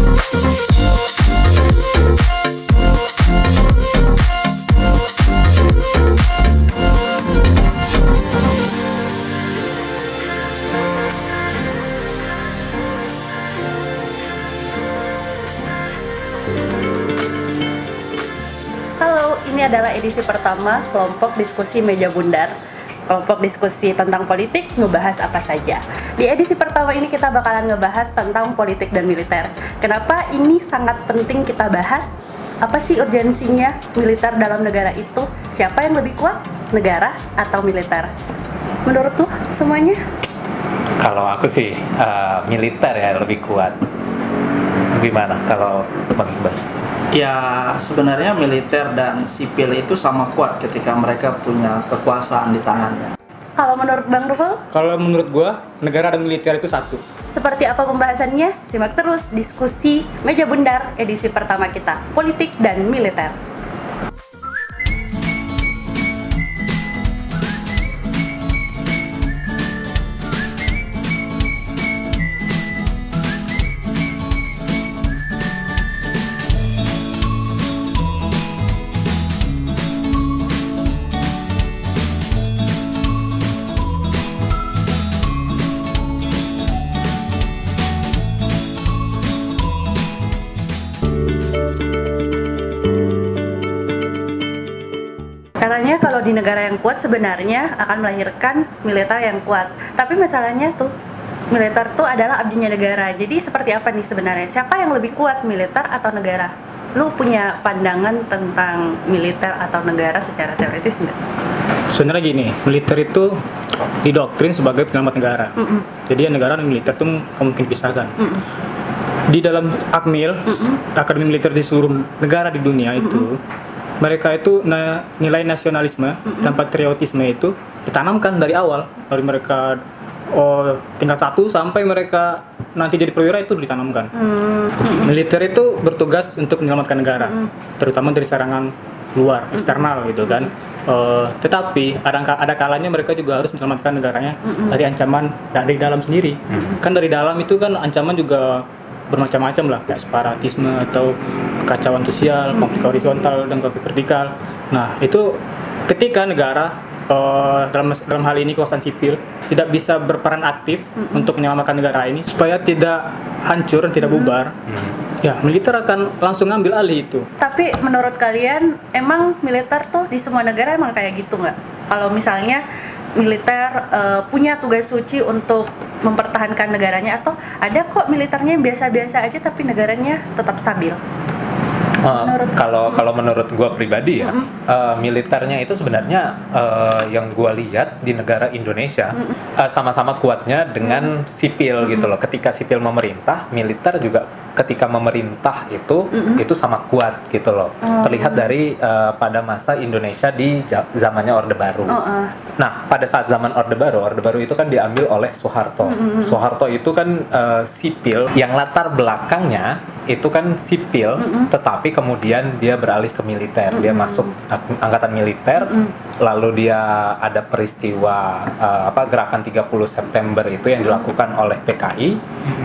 Halo, ini adalah edisi pertama kelompok diskusi meja bundar. Kelompok diskusi tentang politik ngebahas apa saja. Di edisi pertama ini kita bakalan ngebahas tentang politik dan militer. Kenapa ini sangat penting kita bahas? Apa sih urgensinya militer dalam negara itu? Siapa yang lebih kuat, negara atau militer? Menurut lo semuanya? Kalau aku sih militer ya lebih kuat. Gimana kalau Bang Iqbal? Ya, sebenarnya militer dan sipil itu sama kuat ketika mereka punya kekuasaan di tangannya. Kalau menurut Bang Ruhul? Kalau menurut gua, negara dan militer itu satu. Seperti apa pembahasannya? Simak terus diskusi meja bundar edisi pertama kita, politik dan militer. Katanya kalau di negara yang kuat sebenarnya akan melahirkan militer yang kuat. Tapi masalahnya tuh, militer tuh adalah abdinya negara. Jadi seperti apa nih sebenarnya? Siapa yang lebih kuat, militer atau negara? Lu punya pandangan tentang militer atau negara secara teoritis nggak? Sebenarnya gini, militer itu didoktrin sebagai penyelamat negara. Jadi negara dan militer itu nggak mungkin dipisahkan. Di dalam Akmil, Akademi Militer di seluruh negara di dunia itu, mereka itu nilai nasionalisme dan patriotisme itu ditanamkan dari awal, dari mereka tingkat 1 sampai mereka nanti jadi perwira itu ditanamkan. Militer itu bertugas untuk menyelamatkan negara, terutama dari serangan luar, eksternal gitu kan. Tetapi ada kalanya mereka juga harus menyelamatkan negaranya dari ancaman dari dalam sendiri. Kan dari dalam itu kan ancaman juga bermacam-macam lah, kayak separatisme atau kekacauan sosial, konflik horizontal dan konflik vertikal. Nah, itu ketika negara dalam hal ini kekuasaan sipil tidak bisa berperan aktif untuk menyelamatkan negara ini supaya tidak hancur dan tidak bubar, ya militer akan langsung ngambil alih itu. Tapi menurut kalian emang militer tuh di semua negara emang kayak gitu nggak? Kalau misalnya militer punya tugas suci untuk mempertahankan negaranya, atau ada kok militernya yang biasa-biasa aja tapi negaranya tetap stabil? Kalau menurut gue pribadi ya, militernya itu sebenarnya yang gue lihat di negara Indonesia sama-sama kuatnya dengan sipil gitu loh. Ketika sipil memerintah, militer juga ketika memerintah itu sama kuat gitu loh. Terlihat dari pada masa Indonesia di zamannya Orde Baru. Nah, pada saat zaman Orde Baru itu kan diambil oleh Soeharto. Soeharto itu kan sipil yang latar belakangnya itu kan sipil, tetapi kemudian dia beralih ke militer. Dia masuk angkatan militer, lalu dia ada peristiwa gerakan 30 September itu yang dilakukan oleh PKI.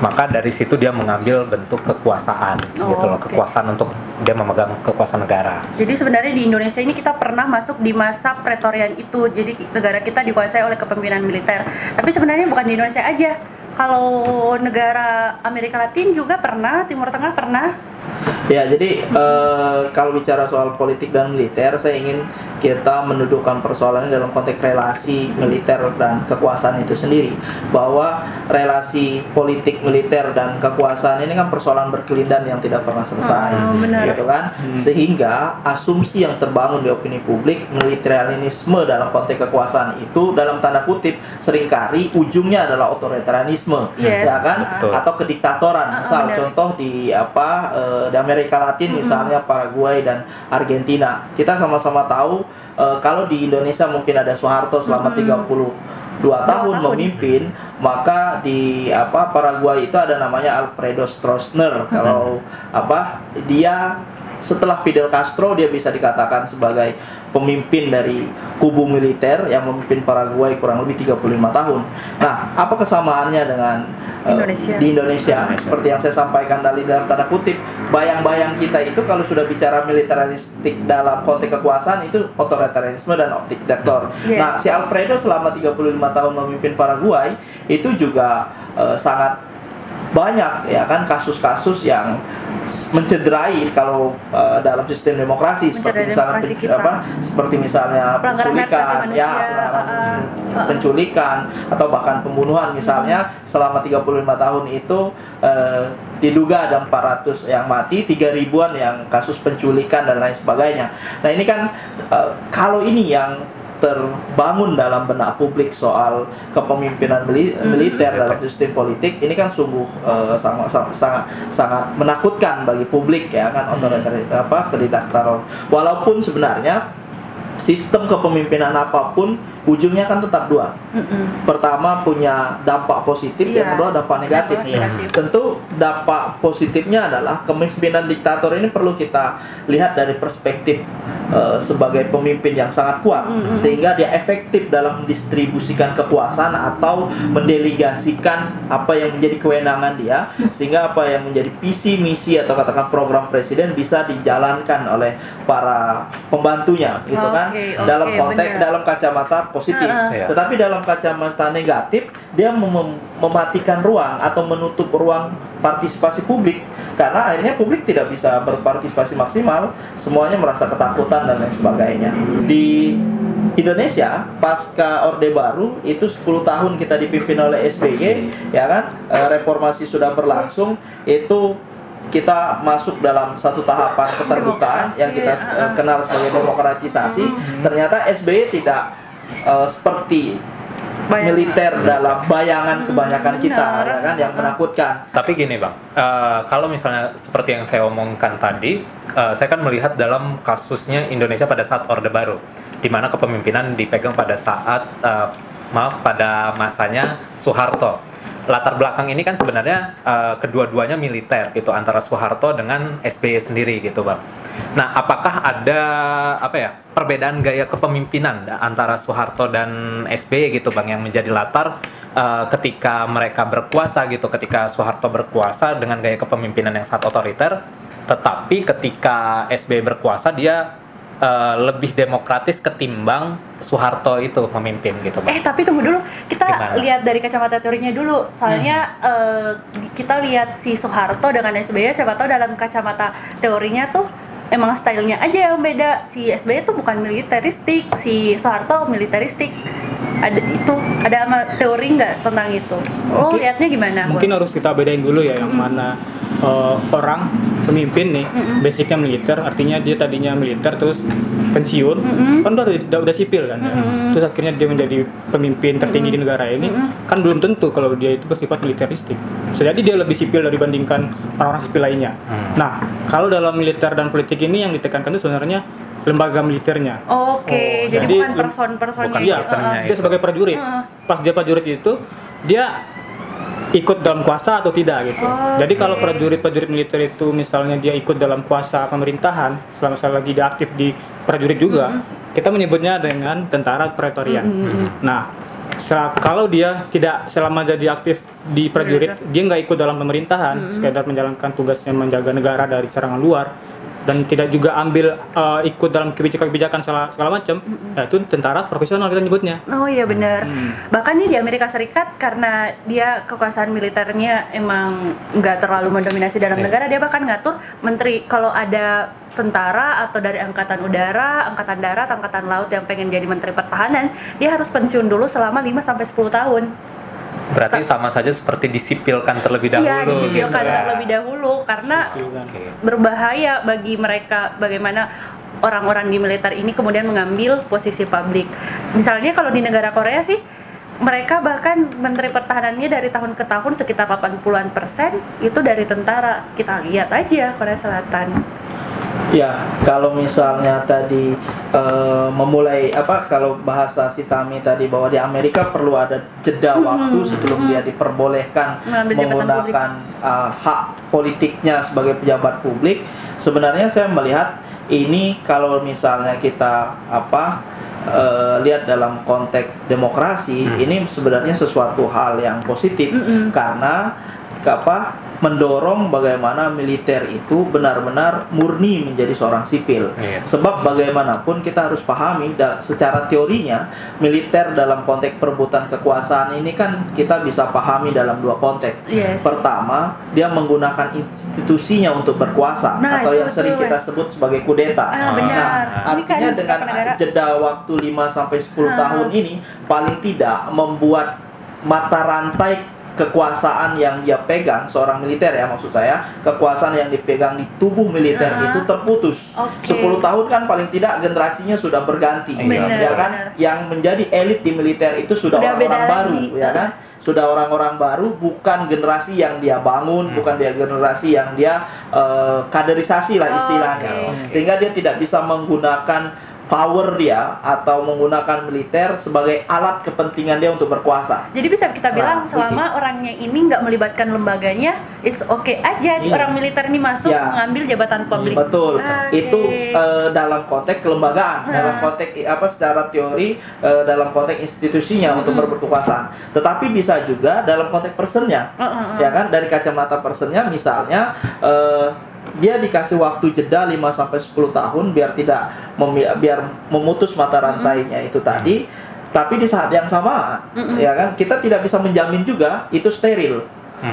Maka dari situ dia mengambil bentuk kekuasaan gitu loh, kekuasaan untuk dia memegang kekuasaan negara. Jadi sebenarnya di Indonesia ini kita pernah masuk di masa pretorian itu. Jadi negara kita dikuasai oleh kepemimpinan militer. Tapi sebenarnya bukan di Indonesia aja. Kalau negara Amerika Latin juga pernah, Timur Tengah pernah. Ya, jadi kalau bicara soal politik dan militer, saya ingin kita mendudukkan persoalannya dalam konteks relasi militer dan kekuasaan itu sendiri. Bahwa relasi politik, militer, dan kekuasaan ini kan persoalan berkelindan yang tidak pernah selesai, gitu kan? Sehingga asumsi yang terbangun di opini publik, militerisme dalam konteks kekuasaan itu dalam tanda kutip seringkali ujungnya adalah otoritarianisme, ya kan? Atau kediktatoran. Misal contoh di di Amerika Latin misalnya Paraguay dan Argentina. Kita sama-sama tahu kalau di Indonesia mungkin ada Soeharto selama 32 tahun memimpin, maka di Paraguay itu ada namanya Alfredo Stroessner. Kalau dia setelah Fidel Castro dia bisa dikatakan sebagai pemimpin dari kubu militer yang memimpin Paraguay kurang lebih 35 tahun. Nah, apa kesamaannya dengan di Indonesia? Seperti yang saya sampaikan dari dalam tanda kutip, bayang-bayang kita itu kalau sudah bicara militeristik dalam konteks kekuasaan itu otoritarianisme dan diktator. Yes. Nah, si Alfredo selama 35 tahun memimpin Paraguay itu juga sangat banyak ya kan kasus-kasus yang mencederai kalau dalam sistem demokrasi seperti misalnya penculikan penculikan atau bahkan pembunuhan misalnya selama 35 tahun itu diduga ada 400 yang mati, 3.000-an yang kasus penculikan dan lain sebagainya. Nah, ini kan kalau ini yang terbangun dalam benak publik soal kepemimpinan militer dalam sistem politik, ini kan sungguh sangat menakutkan bagi publik ya kan, kediktator. Walaupun sebenarnya sistem kepemimpinan apapun ujungnya kan tetap dua. Pertama punya dampak positif, yang kedua dampak negatif. Tentu dampak positifnya adalah kepemimpinan diktator ini perlu kita lihat dari perspektif sebagai pemimpin yang sangat kuat, sehingga dia efektif dalam mendistribusikan kekuasaan atau mendelegasikan apa yang menjadi kewenangan dia, sehingga apa yang menjadi visi misi atau katakan program presiden bisa dijalankan oleh para pembantunya gitu kan, dalam konteks dalam kacamata positif. Tetapi dalam kacamata negatif dia mematikan ruang atau menutup ruang partisipasi publik, karena akhirnya publik tidak bisa berpartisipasi maksimal, semuanya merasa ketakutan dan lain sebagainya. Di Indonesia pasca Orde Baru itu 10 tahun kita dipimpin oleh SBY ya kan, reformasi sudah berlangsung, itu kita masuk dalam satu tahapan keterbukaan yang kita kenal sebagai demokratisasi. Ternyata SBY tidak seperti militer dalam bayangan kebanyakan kita ya kan, yang menakutkan. Tapi gini Bang, kalau misalnya seperti yang saya omongkan tadi, saya kan melihat dalam kasusnya Indonesia pada saat Orde Baru, di mana kepemimpinan dipegang pada saat pada masanya Soeharto. Latar belakang ini kan sebenarnya kedua-duanya militer gitu, antara Soeharto dengan SBY sendiri gitu Bang. Nah, apakah ada perbedaan gaya kepemimpinan antara Soeharto dan SBY gitu Bang, yang menjadi latar ketika mereka berkuasa gitu, ketika Soeharto berkuasa dengan gaya kepemimpinan yang sangat otoriter, tetapi ketika SBY berkuasa dia lebih demokratis ketimbang Soeharto itu memimpin gitu Bang. Tapi tunggu dulu, kita Gimana? lihat dari kacamata teorinya dulu. Soalnya kita lihat si Soeharto dengan SBY, siapa tahu dalam kacamata teorinya tuh emang stylenya aja yang beda. Si SBY tuh bukan militeristik, si Soeharto militeristik. Ada teori nggak tentang itu? Lihatnya gimana? Mungkin harus kita bedain dulu ya, yang mana orang pemimpin nih basicnya militer, artinya dia tadinya militer terus pensiun, kan udah sipil kan, terus akhirnya dia menjadi pemimpin tertinggi di negara ini, kan belum tentu kalau dia itu bersifat militeristik. Jadi dia lebih sipil dibandingkan orang-orang sipil lainnya. Nah, kalau dalam militer dan politik ini yang ditekankan itu sebenarnya lembaga militernya. Jadi bukan person-personnya. Iya, dia sebagai prajurit. Pas dia prajurit itu dia ikut dalam kuasa atau tidak gitu. Jadi kalau prajurit militer itu misalnya dia ikut dalam kuasa pemerintahan, selama lagi dia aktif di prajurit juga, kita menyebutnya dengan tentara praetorian. Nah, kalau dia tidak selama jadi aktif di prajurit, dia nggak ikut dalam pemerintahan, sekedar menjalankan tugasnya menjaga negara dari serangan luar, dan tidak juga ambil ikut dalam kebijakan segala macam, ya itu tentara profesional kita nyebutnya. Oh iya benar. Bahkan nih di Amerika Serikat, karena dia kekuasaan militernya emang nggak terlalu mendominasi dalam negara, dia bahkan ngatur menteri kalau ada tentara atau dari angkatan udara, angkatan darat, angkatan laut yang pengen jadi menteri pertahanan, dia harus pensiun dulu selama 5-10 tahun. Berarti sama saja seperti disipilkan terlebih dahulu. Iya, disipilkan gitu. terlebih dahulu, karena berbahaya bagi mereka bagaimana orang-orang di militer ini kemudian mengambil posisi publik. Misalnya kalau di negara Korea sih, mereka bahkan menteri pertahanannya dari tahun ke tahun sekitar 80% itu dari tentara. Kita lihat aja Korea Selatan. Ya, kalau misalnya tadi memulai kalau bahasa si Tami tadi bahwa di Amerika perlu ada jeda waktu sebelum dia diperbolehkan menggunakan hak politiknya sebagai pejabat publik. Sebenarnya saya melihat ini kalau misalnya kita lihat dalam konteks demokrasi, ini sebenarnya sesuatu hal yang positif karena mendorong bagaimana militer itu benar-benar murni menjadi seorang sipil. Sebab bagaimanapun kita harus pahami secara teorinya militer dalam konteks perebutan kekuasaan ini kan kita bisa pahami dalam dua konteks. Pertama, dia menggunakan institusinya untuk berkuasa atau yang sering kita sebut sebagai kudeta. Artinya dengan jeda waktu 5-10 tahun ini paling tidak membuat mata rantai kekuasaan yang dia pegang, seorang militer ya maksud saya, kekuasaan yang dipegang di tubuh militer itu terputus. 10 tahun kan paling tidak generasinya sudah berganti, ya kan? Yang menjadi elit di militer itu sudah orang-orang baru, ya kan? Sudah orang-orang baru, bukan generasi yang dia bangun, bukan dia generasi yang dia kaderisasi lah istilahnya. Sehingga dia tidak bisa menggunakan power dia atau menggunakan militer sebagai alat kepentingan dia untuk berkuasa. Jadi bisa kita bilang selama orangnya ini nggak melibatkan lembaganya, it's okay aja orang militer ini masuk mengambil jabatan publik. Betul. Itu dalam konteks kelembagaan, dalam konteks secara teori, dalam konteks institusinya untuk berkekuasaan. Tetapi bisa juga dalam konteks personnya, ya kan? Dari kacamata personnya, misalnya dia dikasih waktu jeda 5-10 tahun biar memutus mata rantainya itu tadi. Tapi di saat yang sama, ya kan, kita tidak bisa menjamin juga itu steril.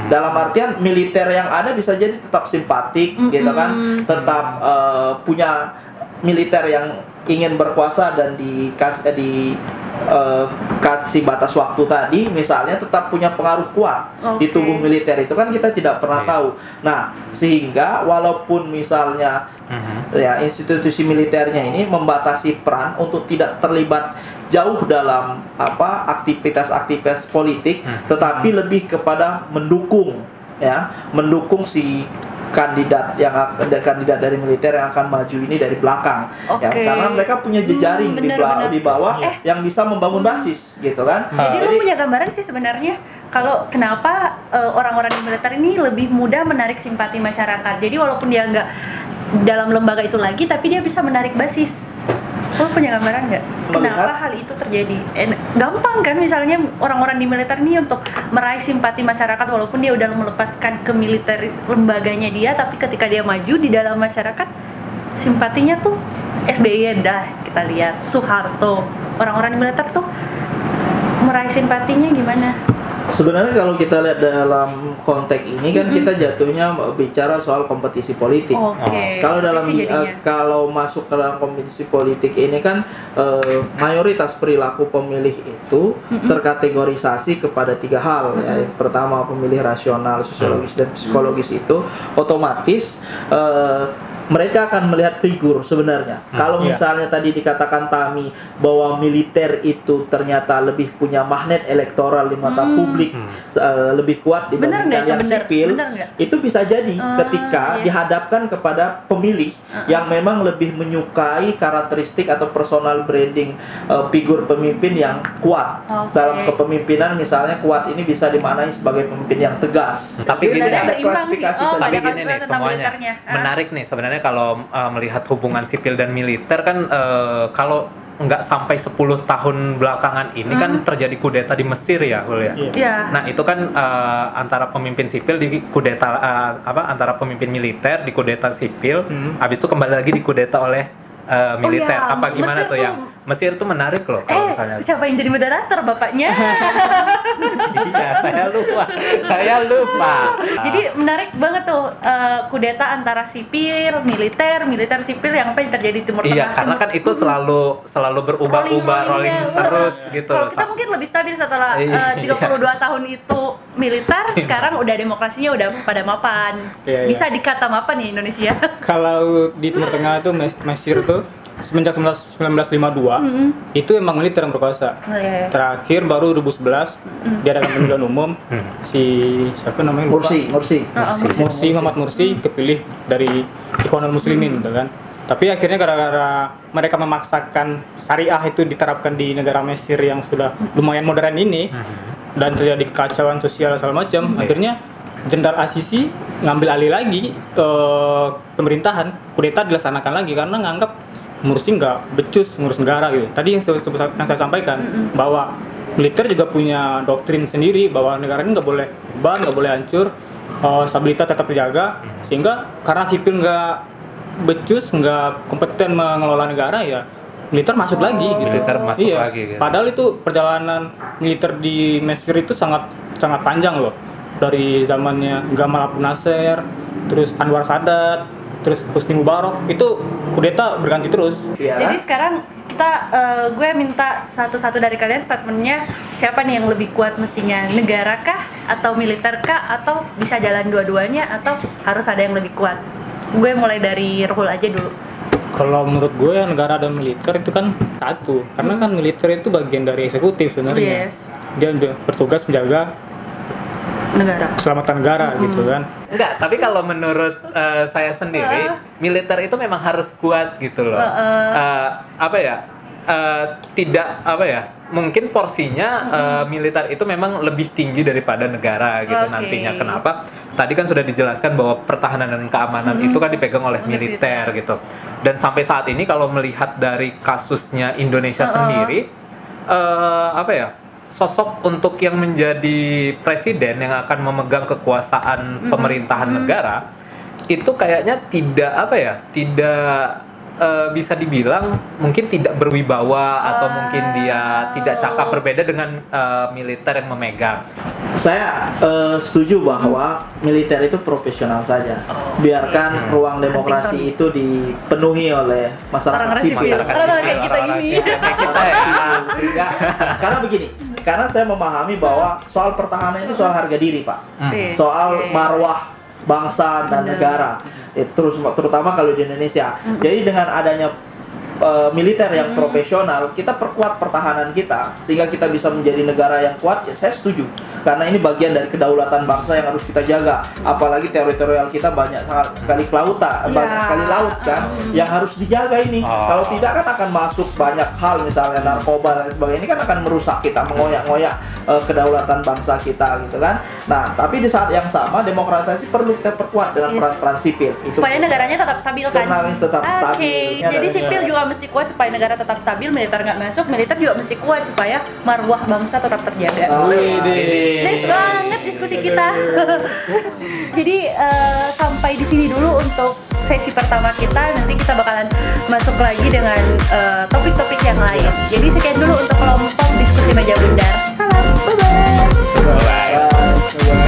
Dalam artian militer yang ada bisa jadi tetap simpatik, gitu kan, tetap punya militer yang ingin berkuasa dan kasih batas waktu tadi, misalnya tetap punya pengaruh kuat di tubuh militer itu kan kita tidak pernah tahu. Nah, sehingga walaupun misalnya ya institusi militernya ini membatasi peran untuk tidak terlibat jauh dalam aktivitas politik, tetapi lebih kepada mendukung si kandidat dari militer yang akan maju ini dari belakang, ya, karena mereka punya jejaring di bawah yang bisa membangun basis, gitu kan. Jadi lu punya gambaran sih sebenarnya kalau kenapa orang-orang di militer ini lebih mudah menarik simpati masyarakat. Jadi walaupun dia nggak dalam lembaga itu lagi, tapi dia bisa menarik basis. Lo punya gambaran nggak? Kenapa hal itu terjadi? Gampang kan misalnya orang-orang di militer ini untuk meraih simpati masyarakat walaupun dia udah melepaskan ke militer lembaganya dia, tapi ketika dia maju di dalam masyarakat simpatinya tuh SBY dah kita lihat, Soeharto, orang-orang di militer tuh meraih simpatinya gimana? Sebenarnya kalau kita lihat dalam konteks ini kan kita jatuhnya bicara soal kompetisi politik. Kalau masuk ke dalam kompetisi politik ini kan mayoritas perilaku pemilih itu terkategorisasi kepada 3 hal. Ya. Yang pertama pemilih rasional, sosiologis dan psikologis itu otomatis mereka akan melihat figur sebenarnya. Kalau misalnya tadi dikatakan Tami bahwa militer itu ternyata lebih punya magnet elektoral di mata publik, lebih kuat dibandingkan yang sipil, itu bisa jadi ketika dihadapkan kepada pemilih yang memang lebih menyukai karakteristik atau personal branding figur pemimpin yang kuat. Dalam kepemimpinan misalnya kuat ini bisa dimaknai sebagai pemimpin yang tegas. Tapi gini tapi gini nih semuanya menarik nih sebenarnya. Kalau melihat hubungan sipil dan militer kan kalau nggak sampai 10 tahun belakangan ini kan terjadi kudeta di Mesir ya, Nah itu kan antara pemimpin sipil di kudeta antara pemimpin militer di kudeta sipil, habis itu kembali lagi dikudeta oleh militer. Gimana Mesir tuh yang Mesir tuh menarik loh kalau misalnya. Siapa yang jadi moderator bapaknya? Iya, saya lupa. Jadi menarik banget tuh kudeta antara sipil, militer sipil yang terjadi di Timur Tengah. Iya, karena kan itu selalu berubah-ubah, rolling terus gitu. Kalau kita mungkin lebih stabil setelah 32 tahun itu militer, sekarang udah demokrasinya udah pada mapan. Bisa dikata mapan ya Indonesia. Kalau di Timur Tengah itu Mesir tuh semenjak 1952 itu emang militer yang berkuasa. Terakhir baru 2011 diadakan pemilihan umum, siapa namanya? Mursi Muhammad Mursi kepilih dari Ikhwanul Muslimin, gitu kan. Tapi akhirnya gara-gara mereka memaksakan syariah itu diterapkan di negara Mesir yang sudah lumayan modern ini, dan terjadi kekacauan sosial segala macam, akhirnya Jenderal Al-Sisi ngambil alih lagi pemerintahan, kudeta dilaksanakan lagi karena nganggap ngurusin nggak becus ngurus negara gitu. Tadi yang saya sampaikan bahwa militer juga punya doktrin sendiri bahwa negara ini nggak boleh bubar, nggak boleh hancur, stabilitas tetap dijaga, sehingga karena sipil nggak becus, nggak kompeten mengelola negara, ya militer masuk lagi gitu. Militer masuk lagi gitu. Padahal itu perjalanan militer di Mesir itu sangat panjang loh. Dari zamannya Gamal Abdel Nasser, terus Anwar Sadat, terus Husni Mubarak, itu kudeta berganti terus. Jadi sekarang kita gue minta satu-satu dari kalian statementnya, siapa nih yang lebih kuat mestinya, negara kah atau militer kah, atau bisa jalan dua-duanya, atau harus ada yang lebih kuat? Gue mulai dari Ruhul aja dulu. Kalau menurut gue negara dan militer itu kan satu, karena kan militer itu bagian dari eksekutif sebenarnya. Dia bertugas menjaga keselamatan negara gitu kan. Enggak, tapi kalau menurut saya sendiri, militer itu memang harus kuat gitu loh. Mungkin porsinya militer itu memang lebih tinggi daripada negara gitu nantinya. Kenapa? Tadi kan sudah dijelaskan bahwa pertahanan dan keamanan itu kan dipegang oleh militer gitu. Dan sampai saat ini kalau melihat dari kasusnya Indonesia sendiri, sosok untuk yang menjadi presiden yang akan memegang kekuasaan pemerintahan negara itu kayaknya tidak bisa dibilang mungkin tidak berwibawa atau mungkin dia tidak cakap, berbeda dengan militer yang memegang. Saya setuju bahwa militer itu profesional saja. Biarkan ruang demokrasi itu dipenuhi oleh masyarakat sipil. Karena begini, karena saya memahami bahwa soal pertahanan itu soal harga diri, Pak. Soal marwah bangsa dan negara. Terutama kalau di Indonesia. Jadi dengan adanya militer yang profesional, kita perkuat pertahanan kita sehingga kita bisa menjadi negara yang kuat. Ya, saya setuju. Karena ini bagian dari kedaulatan bangsa yang harus kita jaga. Apalagi teritorial kita banyak sekali kelautan, banyak sekali laut kan, yang harus dijaga ini. Kalau tidak kan akan masuk banyak hal, misalnya narkoba dan sebagainya. Ini kan akan merusak kita, mengoyak-ngoyak kedaulatan bangsa kita gitu kan. Nah, tapi di saat yang sama demokrasi perlu kita perkuat dengan peran-peran sipil. Itu supaya negaranya tetap stabil kan? Tetap stabil. Jadi sipil juga mesti kuat supaya negara tetap stabil, militer nggak masuk, militer juga mesti kuat supaya marwah bangsa tetap terjaga. Nice banget diskusi kita. Jadi sampai di sini dulu untuk sesi pertama kita. Nanti kita bakalan masuk lagi dengan topik-topik yang lain. Jadi sekian dulu untuk kelompok diskusi meja bundar. Salam, bye bye.